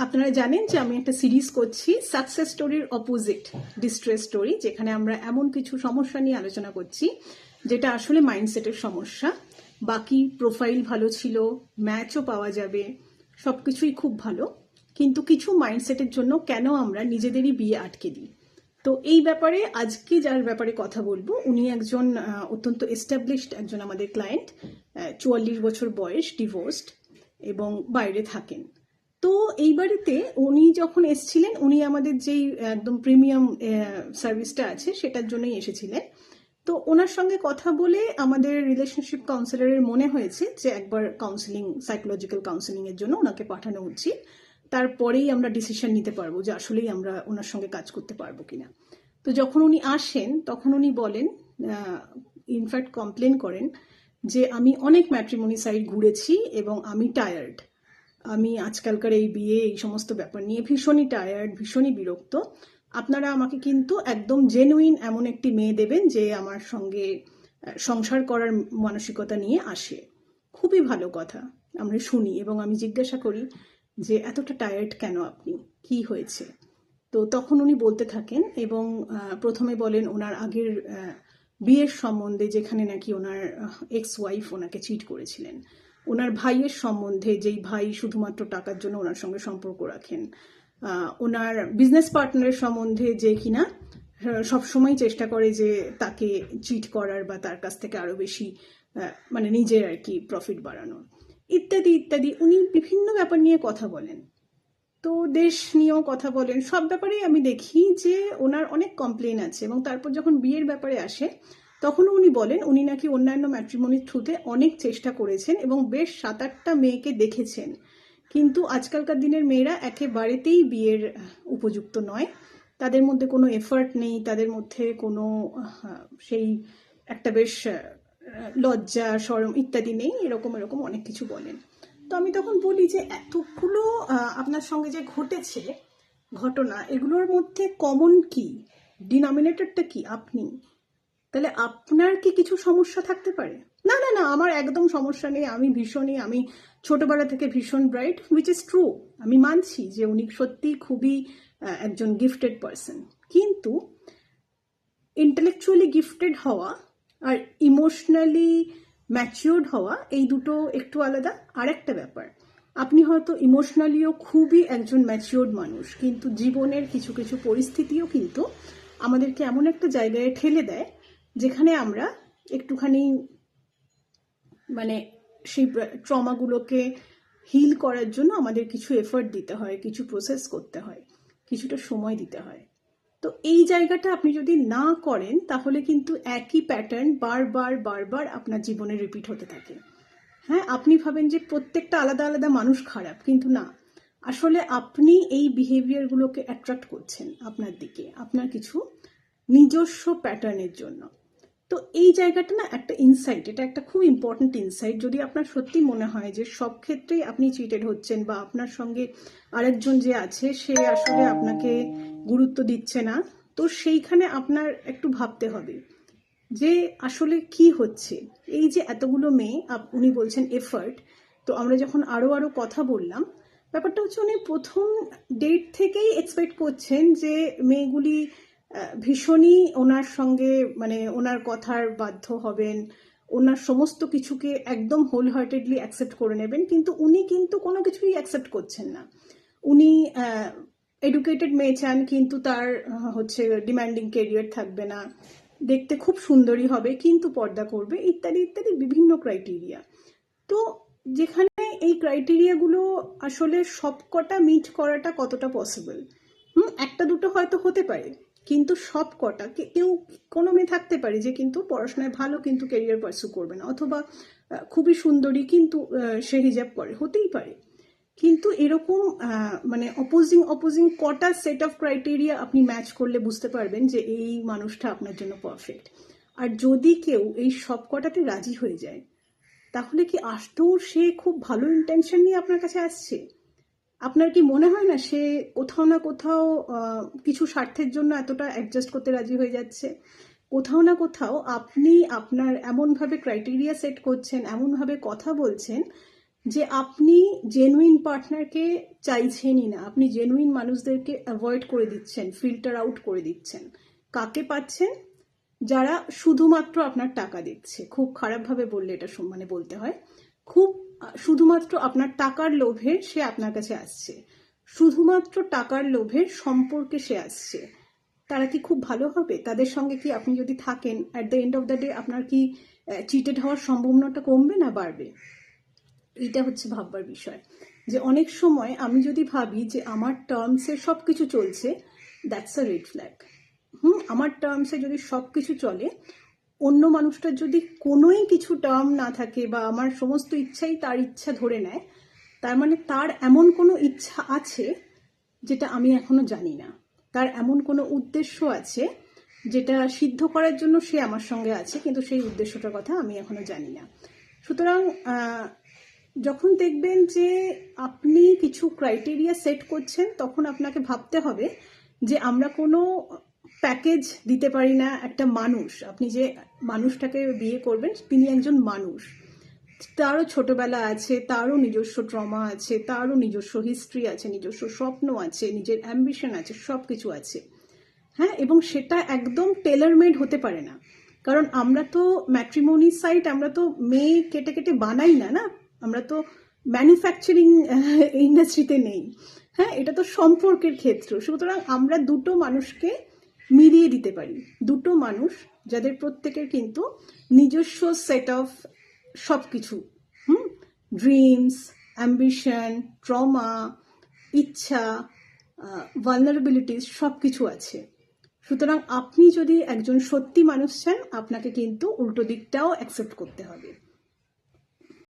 আপনারা জানেন যে আমি একটা সিরিজ করছি সাকসেস স্টোরির অপোজিট ডিস্ট্রেস স্টোরি, যেখানে আমরা এমন কিছু সমস্যা নিয়ে আলোচনা করছি যেটা আসলে মাইন্ডসেটের সমস্যা। বাকি প্রোফাইল ভালো ছিল, ম্যাচও পাওয়া যাবে, সবকিছুই খুব ভালো, কিন্তু কিছু মাইন্ডসেটের জন্য কেন আমরা নিজেদেরই বিয়ে আটকে দিই। তো এই ব্যাপারে আজকে যার ব্যাপারে কথা বলবো উনি একজন অত্যন্ত এস্টাবলিশড একজন আমাদের ক্লায়েন্ট, 44 বছর বয়স, ডিভোর্সড এবং বাইরে থাকেন। তো এই বাড়িতে উনি যখন এসেছিলেন, উনি আমাদের যেই একদম প্রিমিয়াম সার্ভিসটা আছে সেটার জন্যই এসেছিলেন। তো ওনার সঙ্গে কথা বলে আমাদের রিলেশনশিপ কাউন্সিলরের মনে হয়েছে যে একবার কাউন্সিলিং, সাইকোলজিক্যাল কাউন্সিলিং এর জন্য ওনাকে পাঠানো উচিত। তারপরেই আমরা ডিসিশন নিতে পারবো যে আসলেই আমরা ওনার সঙ্গে কাজ করতে পারবো কিনা। তো যখন উনি আসেন তখন উনি বলেন, ইনফ্যাক্ট কমপ্লেন করেন যে আমি অনেক ম্যাট্রিমনি সাইট ঘুরেছি এবং আমি টায়ার্ড। আমি আজকালকার এই বিয়ে, এই সমস্ত ব্যাপার নিয়ে ভীষণই টায়ার্ড, ভীষণই বিরক্ত। আপনারা আমাকে কিন্তু একদম জেনুইন এমন একটি মেয়ে দেবেন যে আমার সঙ্গে সংসার করার মানসিকতা নিয়ে আসে। খুবই ভালো কথা, আমরা শুনি এবং আমি জিজ্ঞাসা করি যে এতটা টায়ার্ড কেন আপনি, কি হয়েছে। তো তখন উনি বলতে থাকেন এবং প্রথমে বলেন ওনার আগের বিয়ের সম্বন্ধে, যেখানে নাকি ওনার এক্স ওয়াইফ ওনাকে চিট করেছিলেন, ওনার ভাইয়ের সম্বন্ধে, যেই ভাই শুধুমাত্র টাকার জন্য ওনার সঙ্গে সম্পর্ক রাখেন, ওনার বিজনেস পার্টনারের সম্বন্ধে যে কিনা সবসময় চেষ্টা করে যে তাকে চিট করার বা তার কাছ থেকে আরো বেশি মানে নিজের আর কি প্রফিট বাড়ানোর, ইত্যাদি ইত্যাদি। উনি বিভিন্ন ব্যাপার নিয়ে কথা বলেন, তো দেশ নিয়েও কথা বলেন। সব ব্যাপারেই আমি দেখি যে ওনার অনেক কমপ্লেন আছে। এবং তারপর যখন বিয়ের ব্যাপারে আসে তখনও উনি বলেন উনি নাকি অন্যান্য ম্যাট্রিমনির থ্রুতে অনেক চেষ্টা করেছেন এবং বেশ 7-8টা মেয়েকে দেখেছেন, কিন্তু আজকালকার দিনের মেয়েরা একেবারেতেই বিয়ের উপযুক্ত নয়। তাদের মধ্যে কোনো এফার্ট নেই, তাদের মধ্যে কোনো সেই একটা বেশ লজ্জা, শরম ইত্যাদি নেই, এরকম এরকম অনেক কিছু বলেন। তো আমি তখন বলি যে এতগুলো আপনার সঙ্গে যে ঘটেছে ঘটনা, এগুলোর মধ্যে কমন কি, ডিনোমিনেটরটা কি আপনি? তাহলে আপনার কি কিছু সমস্যা থাকতে পারে? না না না, আমার একদম সমস্যা নেই, আমি ভীষণই, আমি ছোটবেলা থেকে ভীষণ ব্রাইট, হুইচ ইজ ট্রু। আমি মানছি যে উনি সত্যি খুবই একজন গিফটেড পার্সন, কিন্তু ইন্টেলেকচুয়ালি গিফটেড হওয়া আর ইমোশনালি ম্যাচিওর্ড হওয়া এই দুটো একটু আলাদা। আরেকটা ব্যাপার, আপনি হয়তো ইমোশনালিও খুবই একজন ম্যাচিওর্ড মানুষ, কিন্তু জীবনের কিছু কিছু পরিস্থিতিও কিন্তু আমাদেরকে এমন একটা জায়গায় ঠেলে দেয় যেখানে আমরা একটুখানি মানে সেই ট্রমাগুলোকে হিল করার জন্য আমাদের কিছু এফোর্ট দিতে হয়, কিছু প্রসেস করতে হয়, কিছুটা সময় দিতে হয়। তো এই জায়গাটা আপনি যদি না করেন তাহলে কিন্তু একই প্যাটার্ন বারবার বারবার আপনার জীবনে রিপিট হতে থাকে। হ্যাঁ, আপনি ভাবেন যে প্রত্যেকটা আলাদা আলাদা মানুষ খারাপ, কিন্তু না, আসলে আপনি এই বিহেভিয়ারগুলোকে অ্যাট্রাক্ট করছেন আপনার দিকে আপনার কিছু নিজস্ব প্যাটার্নের জন্য। তো এই জায়গাটা না একটা ইনসাইট, এটা একটা খুব ইম্পর্টেন্ট ইনসাইট। যদি আপনার সত্যি মনে হয় যে সব ক্ষেত্রেই আপনি চিটেড হচ্ছেন বা আপনার সঙ্গে আরেকজন যে আছে সে আসলে আপনাকে গুরুত্ব দিচ্ছে না, তো সেইখানে আপনার একটু ভাবতে হবে যে আসলে কি হচ্ছে। এই যে এতগুলো মেয়ে, উনি বলছেন এফার্ট, তো আমরা যখন আরো আরো কথা বললাম, ব্যাপারটা হচ্ছে উনি প্রথম ডেট থেকেই এক্সপেক্ট করছেন যে মেয়েগুলি ভীষণই ওনার সঙ্গে মানে ওনার কথার বাধ্য হবেন, ওনার সমস্ত কিছুকে একদম হোল হার্টেডলি অ্যাকসেপ্ট করে নেবেন, কিন্তু উনি কিন্তু কোনো কিছুই অ্যাকসেপ্ট করছেন না। উনি এডুকেটেড মেয়ে চান, কিন্তু তার হচ্ছে ডিমান্ডিং কেরিয়ার থাকবে না, দেখতে খুব সুন্দরী হবে কিন্তু পর্দা করবে, ইত্যাদি ইত্যাদি বিভিন্ন ক্রাইটেরিয়া। তো যেখানে এই ক্রাইটেরিয়াগুলো আসলে সবকটা মিট করাটা কতটা পসিবল, একটা দুটো হয়তো হতে পারে, কিন্তু সব কটা, কেউ কোনো মেয়ে থাকতে পারে যে কিন্তু পড়াশোনায় ভালো কিন্তু ক্যারিয়ার পার্সু করবে না, অথবা খুবই সুন্দরী কিন্তু সে হিজাব করে, হতেই পারে। কিন্তু এরকম মানে অপোজিং কটা সেট অফ ক্রাইটেরিয়া আপনি ম্যাচ করলে বুঝতে পারবেন যে এই মানুষটা আপনার জন্য পারফেক্ট। আর যদি কেউ এই সব কটাতে রাজি হয়ে যায় তাহলে কি আসতেও সে খুব ভালো ইন্টেনশন নিয়ে আপনার কাছে আসছে? আপনার কি মনে হয় না সে কোথাও না কোথাও কিছু স্বার্থের জন্য এতটা অ্যাডজাস্ট করতে রাজি হয়ে যাচ্ছে? কোথাও না কোথাও আপনি আপনার এমনভাবে ক্রাইটেরিয়া সেট করছেন, এমনভাবে কথা বলছেন যে আপনি জেনুইন পার্টনারকে চাইছেনই না, আপনি জেনুইন মানুষদেরকে অ্যাভয়েড করে দিচ্ছেন, ফিল্টার আউট করে দিচ্ছেন। কাকে পাচ্ছেন? যারা শুধুমাত্র আপনার টাকা দিচ্ছে। খুব খারাপভাবে বললে এটা মানে বলতে হয়, খুব শুধুমাত্র আপনার টাকার লোভে সে আপনার কাছে আসছে, শুধুমাত্র টাকার লোভে সম্পর্কে সে আসছে। তারা কি খুব ভালো হবে? তাদের সঙ্গে কি আপনি যদি থাকেন, at the end of the day আপনার কি চিটেড হওয়ার সম্ভাবনাটা কমবে না বাড়বে? এইটা হচ্ছে ভাববার বিষয়। যে অনেক সময় আমি যদি ভাবি যে আমার টার্মসে সব কিছু চলছে, দ্যাটস আ রেড ফ্ল্যাগ। আমার টার্মসে যদি সব কিছু চলে, অন্য মানুষটার যদি কোনোই কিছু টার্ম না থাকে বা আমার সমস্ত ইচ্ছাই তার ইচ্ছা ধরে নেয়, তার মানে তার এমন কোনো ইচ্ছা আছে যেটা আমি এখনো জানি না, তার এমন কোনো উদ্দেশ্য আছে যেটা সিদ্ধ করার জন্য সে আমার সঙ্গে আছে, কিন্তু সেই উদ্দেশ্যটার কথা আমি এখনো জানি না। সুতরাং যখন দেখবেন যে আপনি কিছু ক্রাইটেরিয়া সেট করছেন, তখন আপনাকে ভাবতে হবে যে আমরা কোনো প্যাকেজ দিতে পারি না। একটা মানুষ, আপনি যে মানুষটাকে বিয়ে করবেন তিনি একজন মানুষ, তারও ছোটবেলা আছে, তারও নিজস্ব ট্রমা আছে, তারও নিজস্ব হিস্ট্রি আছে, নিজস্ব স্বপ্ন আছে, নিজের অ্যাম্বিশন আছে, সব কিছু আছে। হ্যাঁ, এবং সেটা একদম টেলার মেড হতে পারে না, কারণ আমরা তো ম্যাট্রিমনি সাইট, আমরা তো মেয়ে কেটে কেটে বানাই না, না, আমরা তো ম্যানুফ্যাকচারিং ইন্ডাস্ট্রিতে নেই। হ্যাঁ, এটা তো সম্পর্কের ক্ষেত্র। সুতরাং আমরা দুটো মানুষকে মিলিয়ে দিতে পারি, দুটো মানুষ যাদের প্রত্যেকের কিন্তু নিজস্ব সেট অফ সব কিছু, ড্রিমস, অ্যাম্বিশন, ট্রমা, ইচ্ছা, ভালনারেবিলিটিস সব কিছু আছে। সুতরাং আপনি যদি একজন সত্যি মানুষ চান, আপনাকে কিন্তু উল্টো দিকটাও অ্যাকসেপ্ট করতে হবে।